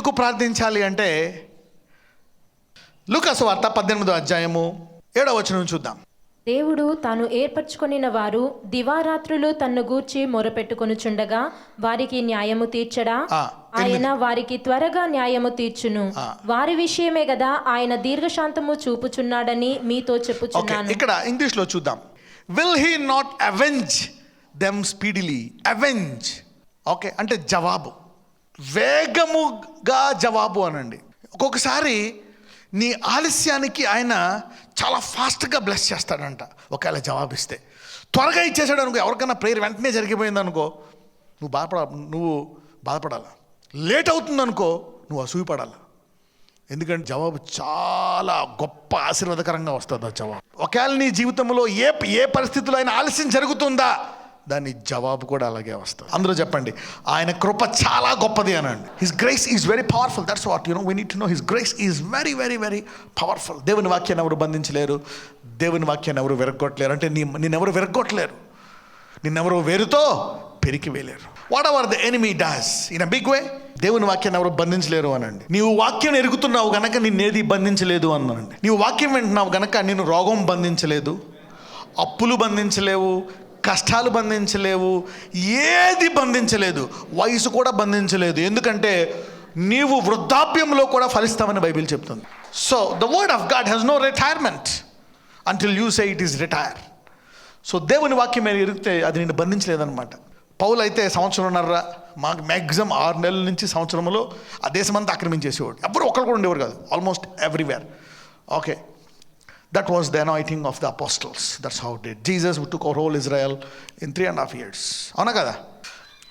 ఎందుకు ప్రార్థించాలి అంటే లూకాసు వార్త 18వ అధ్యాయము 7వ వచనం చూద్దాం. దేవుడు తాను ఏర్పరచుకొనిన వారు దివారాత్రులు తన్ను గూర్చి మొరపెట్టుకొనుచుండగా వారికి న్యాయము తీర్చడా? ఆయన వారికి త్వరగా న్యాయము తీర్చును. వారి విషయమే గదా ఆయన దీర్ఘశాంతము చూపుచున్నాడని మీతో చెప్పుచున్నాను. ఇక్కడ ఇంగ్లీష్ లో చూద్దాం. Will he not avenge them speedily? Avenge okay అంటే జవాబు, వేగముగా జవాబు అనండి. ఒక్కొక్కసారి నీ ఆలస్యానికి ఆయన చాలా ఫాస్ట్గా బ్లెస్ చేస్తాడంట. ఒకవేళ జవాబిస్తే త్వరగా ఇచ్చేసాడు అనుకో, ఎవరికైనా ప్రేయర్ వెంటనే జరిగిపోయింది అనుకో, నువ్వు బాధపడాలి. లేట్ అవుతుంది అనుకో, నువ్వు అసూయపడాలి. ఎందుకంటే జవాబు చాలా గొప్ప ఆశీర్వాదకరంగా వస్తుంది ఆ జవాబు. ఒకవేళ నీ జీవితంలో ఏ పరిస్థితుల్లో అయినా ఆలస్యం జరుగుతుందా, దాని జవాబు కూడా అలాగే వస్తుంది. అందరూ చెప్పండి, ఆయన కృప చాలా గొప్పది అనండి. His grace is very powerful. That's what you know, we need to know his grace is very very very powerful. దేవుని వాక్యాన్ని ఎవరు బంధించలేరు, దేవుని వాక్యాన్ని ఎవరు విరగొట్టలేరు. అంటే నిన్నెవరు విరగొట్టలేరు, నిన్నెవరు వేరుతో పెరికి వేయలేరు. Whatever the enemy does in a big way, దేవుని వాక్యాన్ని ఎవరు బంధించలేరు అనండి. నీవు వాక్యం ఎరుగుతున్నావు గనక నిన్నేది బంధించలేదు అనండి. నీవు వాక్యం వింటున్నావు గనక నిన్ను రోగం బంధించలేదు, అప్పులు బంధించలేవు, కష్టాలు బంధించలేవు, ఏది బంధించలేదు, వయసు కూడా బంధించలేదు. ఎందుకంటే నీవు వృద్ధాప్యంలో కూడా ఫలిస్తామని బైబిల్ చెప్తుంది. So the word of God has no retirement until you say it is retire. So దేవుని వాక్యం మీద ఎరిగితే అది నిన్ను బంధించలేదన్నమాట. పౌలు అయితే సంవత్సరంన్నర, మాకు మ్యాక్సిమం 6 నెలల నుంచి సంవత్సరంలో ఆ దేశమంతా ఆక్రమించేసేవాడు. ఎవ్వరు ఒక్కరు కూడా ఉండేవారు కాదు, almost everywhere. Okay, that was the anointing of the apostles. That's how it did. Jesus took over whole Israel in 3.5 years. అవునా కదా?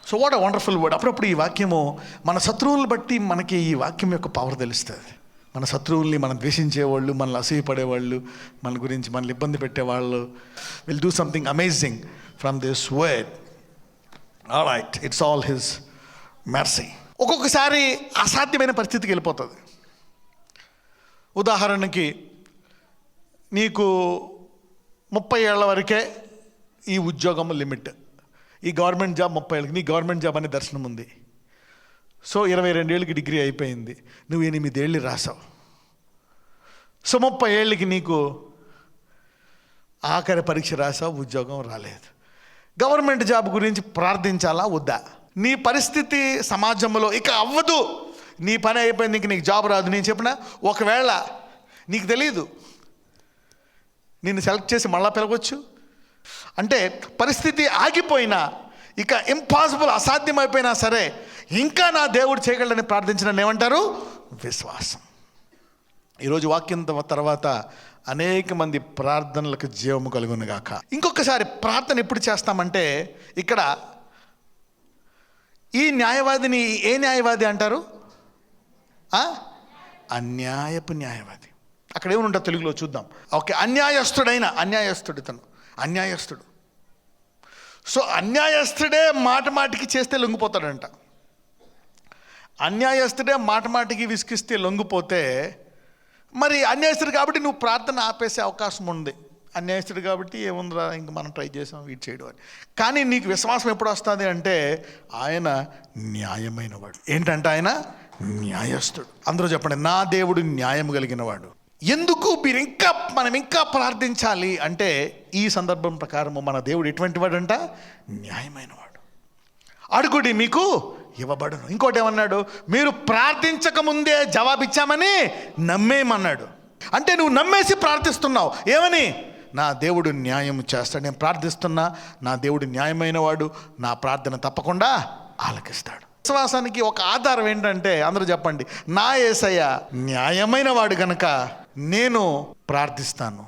So what a wonderful word. అప్పుడప్పుడు ఈ వాక్యము మన శత్రువులను బట్టి మనకి ఈ వాక్యం యొక్క పవర్ తెలుస్తుంది. మన శత్రువుల్ని మనం ద్వేషించేవాళ్ళు, మనల్ని అసూయపడేవాళ్ళు, మన గురించి మనల్ని ఇబ్బంది పెట్టేవాళ్ళు will do something amazing from this word. Alright, it's all his mercy. ఒక్కొక్కసారి అసాధ్యమైన పరిస్థితికి వెళ్ళిపోతుంది. ఉదాహరణకి నీకు 30 ఏళ్ల వరకే ఈ ఉద్యోగం లిమిట్, ఈ గవర్నమెంట్ జాబ్ 30 ఏళ్ళకి, నీ గవర్నమెంట్ జాబ్ అనే దర్శనం ఉంది. సో 22 ఏళ్ళకి డిగ్రీ అయిపోయింది, నువ్వు 8 ఏళ్ళు రాసావు. సో 30 ఏళ్ళకి నీకు ఆఖరి పరీక్ష రాసావు, ఉద్యోగం రాలేదు. గవర్నమెంట్ జాబ్ గురించి ప్రార్థించాలా వద్దా? నీ పరిస్థితి సమాజంలో ఇక అవ్వదు, నీ పని అయిపోయింది, ఇంక నీకు జాబ్ రాదు. నేను చెప్పిన ఒకవేళ నీకు తెలీదు, నిన్ను సెలెక్ట్ చేసి మళ్ళా పిలవచ్చు. అంటే పరిస్థితి ఆగిపోయినా, ఇక ఇంపాసిబుల్, అసాధ్యమైపోయినా సరే ఇంకా నా దేవుడు చేయగలడని ప్రార్థించడం ఏమంటారు? విశ్వాసం. ఈరోజు వాక్యం తర్వాత అనేక మంది ప్రార్థనలకు జీవము కలుగునుగాక. ఇంకొకసారి ప్రార్థన ఎప్పుడు చేస్తామంటే, ఇక్కడ ఈ న్యాయవాదిని ఏ న్యాయవాది అంటారు? అన్యాయపు న్యాయవాది. అక్కడ ఏమని ఉంటుంది తెలుగులో చూద్దాం. ఓకే, అన్యాయస్తుడు ఇతను అన్యాయస్తుడు. సో అన్యాయస్తుడే మాటికి చేస్తే లొంగిపోతాడంట. అన్యాయస్తుడే మాటికి విసిగిస్తే లొంగిపోతే, మరి అన్యాయస్తుడు కాబట్టి నువ్వు ప్రార్థన ఆపేసే అవకాశం ఉంది. అన్యాయస్తుడు కాబట్టి ఏముందిరా, ఇంక మనం ట్రై చేసాం వీటి చేయడం అని. కానీ నీకు విశ్వాసం ఎప్పుడు వస్తుంది అంటే, ఆయన న్యాయమైన వాడు. ఏంటంటే ఆయన న్యాయస్తుడు. అందరూ చెప్పండి, నా దేవుడు న్యాయం కలిగిన వాడు. ఎందుకు మనం ఇంకా ప్రార్థించాలి అంటే, ఈ సందర్భం ప్రకారము మన దేవుడు ఎటువంటి వాడంట? న్యాయమైన వాడు. అడుగుడి మీకు ఇవ్వబడును. ఇంకోటి ఏమన్నాడు? మీరు ప్రార్థించక ముందే జవాబిచ్చామని నమ్మేయమన్నాడు. అంటే నువ్వు నమ్మేసి ప్రార్థిస్తున్నావు. ఏమని? నా దేవుడు న్యాయం చేస్తాడు. నేను ప్రార్థిస్తున్నా, నా దేవుడు న్యాయమైన వాడు, నా ప్రార్థన తప్పకుండా ఆలకిస్తాడు. విశ్వాసానికి ఒక ఆధారం ఏంటంటే, అందరూ చెప్పండి, నా యేసయ్య న్యాయమైన వాడు కనుక నేను ప్రార్థిస్తాను.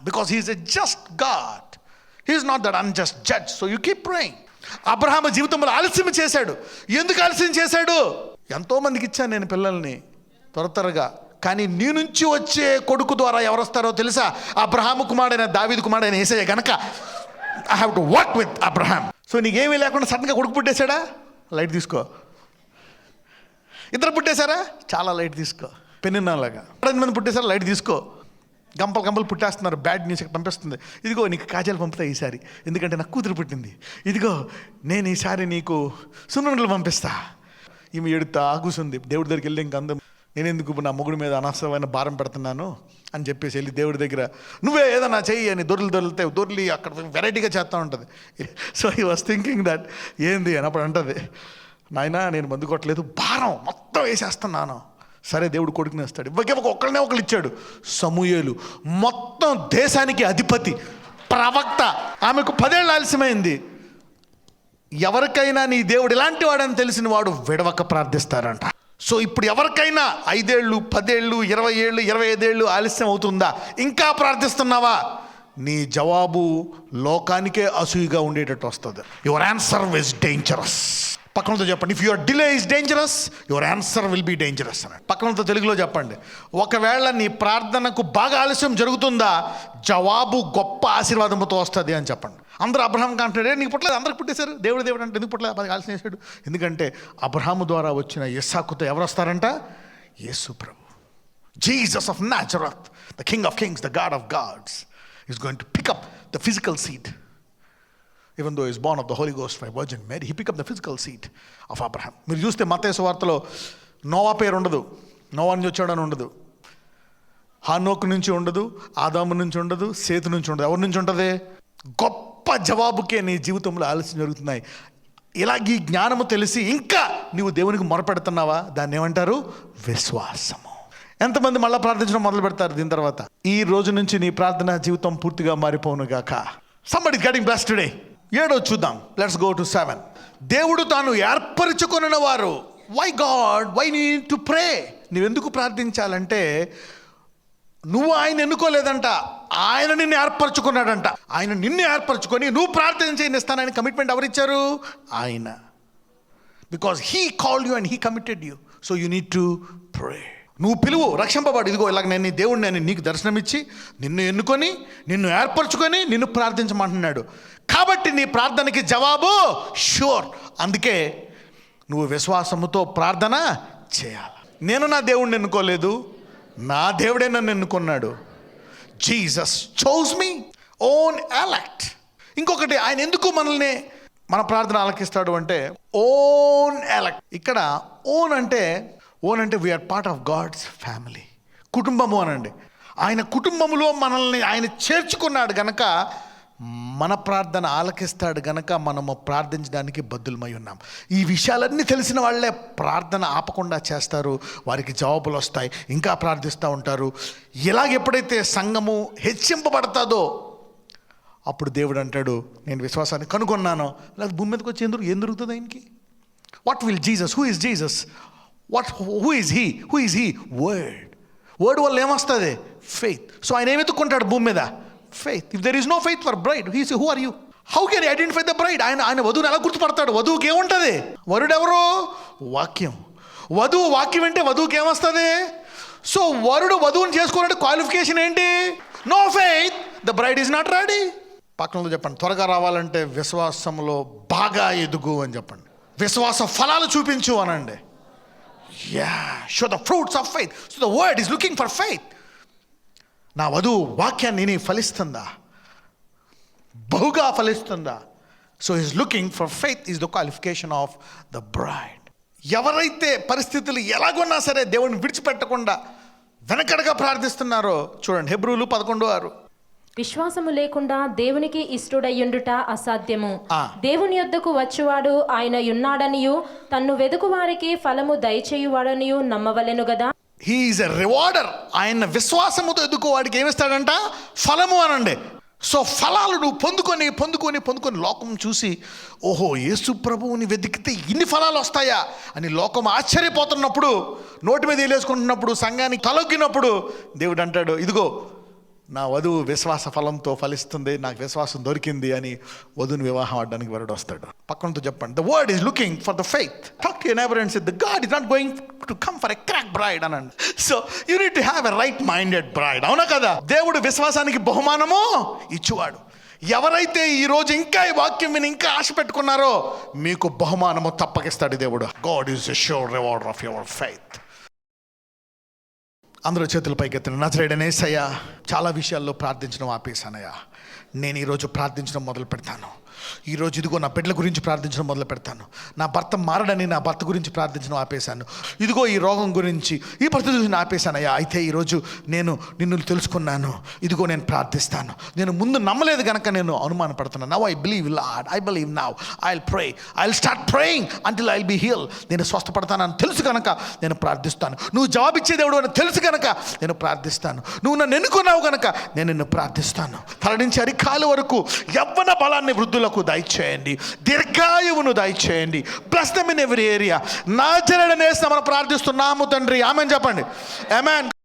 Because he's a just God, he's not that unjust judge. So you keep praying. అబ్రహాము జీవితంలో ఆలస్యం చేశాడు. ఎందుకు ఆలస్యం చేశాడు? ఎంతోమందికి ఇచ్చాను నేను పిల్లల్ని త్వరగా, కానీ నీ నుంచి వచ్చే కొడుకు ద్వారా ఎవరు వస్తారో తెలుసా? అబ్రహాము కుమారుడైన దావీదు కుమారుడైన యేసయ్య కనుక I have to work with Abraham. So నీకేమీ లేకుండా సడన్గా కొడుకు పుట్టేశాడా? లైట్ తీసుకో. ఇద్దరు పుట్టేశారా? చాలా లైట్ తీసుకో. పెన్నులాగా 10 మంది పుట్టేశారా? లైట్ తీసుకో. గంపలు పుట్టేస్తున్నారు, బ్యాడ్ న్యూస్ పంపిస్తుంది. ఇదిగో నీకు కాజాలు పంపుతా ఈసారి, ఎందుకంటే నాకు కూతురు పుట్టింది. ఇదిగో నేను ఈసారి నీకు సున్నుండలు పంపిస్తా. ఈమె ఎడుతా కూసుంది. దేవుడి దగ్గరికి వెళ్ళి ఇంక అందం, నేను ఎందుకు నా మొగుడి మీద అనవసరమైన భారం పెడుతున్నాను అని చెప్పేసి వెళ్ళి దేవుడి దగ్గర నువ్వే ఏదన్నా చెయ్యి అని దొర్లి అక్కడ వెరైటీగా చేస్తూ ఉంటుంది. So he was thinking that ఏంది అని అప్పుడు అంటుంది, నాయనా నేను మందు కొట్టలేదు, భారం మొత్తం వేసేస్తున్నాను. సరే దేవుడు కొడుకుని వేస్తాడు. ఒక్కళ్ళనే ఒకళ్ళు ఇచ్చాడు, సమూయేలు, మొత్తం దేశానికి అధిపతి, ప్రవక్త. ఆమెకు 10 ఏళ్ళు ఆలస్యమైంది. ఎవరికైనా నీ దేవుడు ఇలాంటి వాడని తెలిసిన వాడు విడవక ప్రార్థిస్తారంట. సో ఇప్పుడు ఎవరికైనా 5 ఏళ్ళు 10 ఏళ్ళు 20 ఏళ్ళు 25 ఏళ్ళు ఆలస్యం అవుతుందా, ఇంకా ప్రార్థిస్తున్నావా, నీ జవాబు లోకానికే అసూయగా ఉండేటట్టు వస్తుంది. Your answer is dangerous. పక్కనతో చెప్పండి, if your delay is dangerous, your answer will be dangerous అని. పక్కనతో తెలుగులో చెప్పండి, ఒకవేళ నీ ప్రార్థనకు బాగా ఆలస్యం జరుగుతుందా, జవాబు గొప్ప ఆశీర్వాదంతో వస్తుంది అని చెప్పండి. అందరూ అబ్రహాంకి అంటాడే, నీకు పుట్టలేదు, అందరికి పుట్టేశారు, దేవుడు అంటే ఎందుకు పుట్టలేదు, 10 ఆలస్యం చేశాడు. ఎందుకంటే అబ్రహాము ద్వారా వచ్చిన ఇస్సాకుతో ఎవరు వస్తారంట, యేసు ప్రభు, Jesus of Nazareth, the king of kings, the God of gods is going to pick up the physical seed. Even though he is born of the Holy Ghost by Virgin Mary, he picked up the physical seed of Abraham. మీరు చూస్తే మత్తయి సువార్తలో Noah పేరు ఉండదు, Noah నుంచి వచ్చాడని ఉండదు, హానోకు నుంచి ఉండదు, ఆదాము నుంచి ఉండదు, సేతు నుంచి ఉండదు. ఎవరి నుంచి ఉంటుంది? గొప్ప జవాబుకే నీ జీవితంలో ఆలస్యం జరుగుతున్నాయి. ఇలాగ ఈ జ్ఞానము తెలిసి ఇంకా నీవు దేవునికి మొరపెడుతున్నావా, దాన్ని ఏమంటారు? విశ్వాసము. ఎంతమంది మళ్ళీ ప్రార్థించడం మొదలు పెడతారు దీని తర్వాత? ఈ రోజు నుంచి నీ ప్రార్థనా జీవితం పూర్తిగా మారిపోనుగాక. Somebody is getting blessed today. 7 చూద్దాం. Let's go to 7. దేవుడు తాను ఏర్పరచుకొనిన వారు. Why God, why need to pray? నువ్వెందుకు ప్రార్థించాలంటే, నువ్వు ఆయన ఎన్నుకోలేదంట, ఆయన నిన్ను ఏర్పరచుకున్నాడంట. ఆయన నిన్ను ఏర్పరచుకొని నువ్వు ప్రార్థన చేయని ఇస్తానని కమిట్మెంట్ ఎవరిచ్చారు? ఆయన. Because he called you and he committed you, so you need to ప్రే. నువ్వు పిలువు, రక్షింపబడు. ఇదిగో ఇలాగ నేను నీ దేవుడిని, నేను నీకు దర్శనమిచ్చి నిన్ను ఎన్నుకొని నిన్ను ఏర్పరచుకొని నిన్ను ప్రార్థించమంటున్నాడు. కాబట్టి నీ ప్రార్థనకి జవాబు షూర్. అందుకే నువ్వు విశ్వాసముతో ప్రార్థన చేయాలి. నేను నా దేవుడిని ఎన్నుకోలేదు, నా దేవుడే నన్ను ఎన్నుకున్నాడు. Jesus chose me, own elect. ఇంకొకటి, ఆయన ఎందుకు మనల్ని మన ప్రార్థన ఆలకిస్తాడు అంటే, ఓన్ ఎలెక్ట్. ఇక్కడ ఓన్ అంటే we are part of God's family. కుటుంబము అనండి. ఆయన కుటుంబములో మనల్ని ఆయన చేర్చుకున్నాడు గనక మన ప్రార్థన ఆలకిస్తాడు గనక మనము ప్రార్థించడానికి బద్దులమై ఉన్నాం. ఈ విషయాలన్నీ తెలిసిన వాళ్ళే ప్రార్థన ఆపకుండా చేస్తారు, వారికి జవాబులు వస్తాయి, ఇంకా ప్రార్థిస్తూ ఉంటారు. ఇలాగ ఎప్పుడైతే సంఘము హెచ్చింపబడతాదో అప్పుడు దేవుడు అంటాడు, నేను విశ్వాసాన్ని కనుగొన్నాను. లేదా భూమి మీదకి వచ్చి ఏం దొరుకుతుంది ఆయనకి? What will Jesus, who is Jesus, who is he? Word వల్ల ఏమొస్తుంది? ఫెయిత్. సో ఆయన ఏమి ఎత్తుకుంటాడు భూమి మీద? Faith. If there is no faith for bride, he say, who are you? How can you identify the bride? ఆయన వధువుని ఎలా గుర్తుపడతాడు? వధువుకి ఏముంటుంది? వరుడు ఎవరు? వాక్యం. వధువు వాక్యం అంటే వధువుకి ఏమొస్తుంది? సో వధువుని చేసుకోవాలంటే క్వాలిఫికేషన్ ఏంటి? No faith, the bride is not ready. పక్కనలో చెప్పండి, త్వరగా రావాలంటే విశ్వాసంలో బాగా ఎదుగు అని చెప్పండి. విశ్వాస ఫలాలు చూపించు అనండి. Show the fruits of faith. So the word is looking for faith. నా వధువు వాక్యాన్ని ఫలిస్తుందా, బహుగా ఫలిస్తుందా? So he's looking for faith is the qualification of the bride. ఎవరైతే పరిస్థితులు ఎలాగొన్నా సరే దేవుని విడిచిపెట్టకుండా వెనకడగా ప్రార్థిస్తున్నారో చూడండి, హెబ్రీయులు 11:6. విశ్వాసము లేకుండా దేవునికి ఇష్టడయ్యుండుట అసాధ్యము. దేవుని యొద్దకు వచ్చువాడు ఆయన యున్నాడనియు తన్ను వెదుకు వారికి ఫలము దయచేయువాడనియు నమ్మవలెను గదా. He is a rewarder. ఆయన విశ్వాసముతో ఎదుకు వాడికి ఏమిస్తాడంట? ఫలము అనండి. సో ఫలాలు నువ్వు పొందుకొని లోకం చూసి, ఓహో యేసు ప్రభువుని వెతికితే ఇన్ని ఫలాలు వస్తాయా అని లోకం ఆశ్చర్యపోతున్నప్పుడు, నోటి మీద వేలేసుకుంటున్నప్పుడు, సంఘానికి తలొగ్గినప్పుడు దేవుడు అంటాడు, ఇదిగో నా వధువు విశ్వాస ఫలంతో ఫలిస్తుంది, నాకు విశ్వాసం దొరికింది అని వధువుని వివాహం ఆడడానికి వరుడు వస్తాడు. పక్కనతో చెప్పండి, the word is looking for the faith. Talk to your neighbour and say, the God is not going to come for a crack bride అనండి. So you need to have a right minded bride. అవునా కదా? దేవుడు విశ్వాసానికి బహుమానము ఇచ్చువాడు. ఎవరైతే ఈరోజు ఇంకా ఈ వాక్యం విని ఇంకా ఆశ పెట్టుకున్నారో మీకు బహుమానము తప్పకిస్తాడు దేవుడు. God is a sure rewarder of your faith. అందరూ చేతులపైకి ఎత్తిన. నజరేయుడైన యేసయ్యా, చాలా విషయాల్లో ప్రార్థించడం ఆపేశానయ్యా, నేను ఈరోజు ప్రార్థించడం మొదలు పెడతాను. ఈరోజు ఇదిగో నా బిడ్డల గురించి ప్రార్థించడం మొదలు పెడతాను. నా భర్త మారడని నా భర్త గురించి ప్రార్థించడం ఆపేశాను. ఇదిగో ఈ రోగం గురించి, ఈ పరిస్థితి గురించి ఆపేశానయ్యా. అయితే ఈరోజు నేను నిన్ను తెలుసుకున్నాను, ఇదిగో నేను ప్రార్థిస్తాను. నేను ముందు నమ్మలేదు కనుక నేను అనుమానపడుతున్నాను. Now I believe Lord, I believe now, I will pray, I will start praying until I will be heal. నేను స్వస్థపడతానని తెలుసు కనుక నేను ప్రార్థిస్తాను. నువ్వు జవాబిచ్చే దేవుడు అని తెలుసు కనుక నేను ప్రార్థిస్తాను. నువ్వు నన్ను ఎన్నుకున్నావు కనుక నేను నిన్ను ప్రార్థిస్తాను. తల నుంచి అరికాలు వరకు యవ్వన బలాన్ని వృద్ధులకు దయచేయండి, దీర్ఘాయువును దయచేయండి. Bless them in every area. నాజరేయుడైన యేసు నామమున ప్రార్థిస్తున్నాము తండ్రి, ఆమేన్ చెప్పండి. ఆమేన్.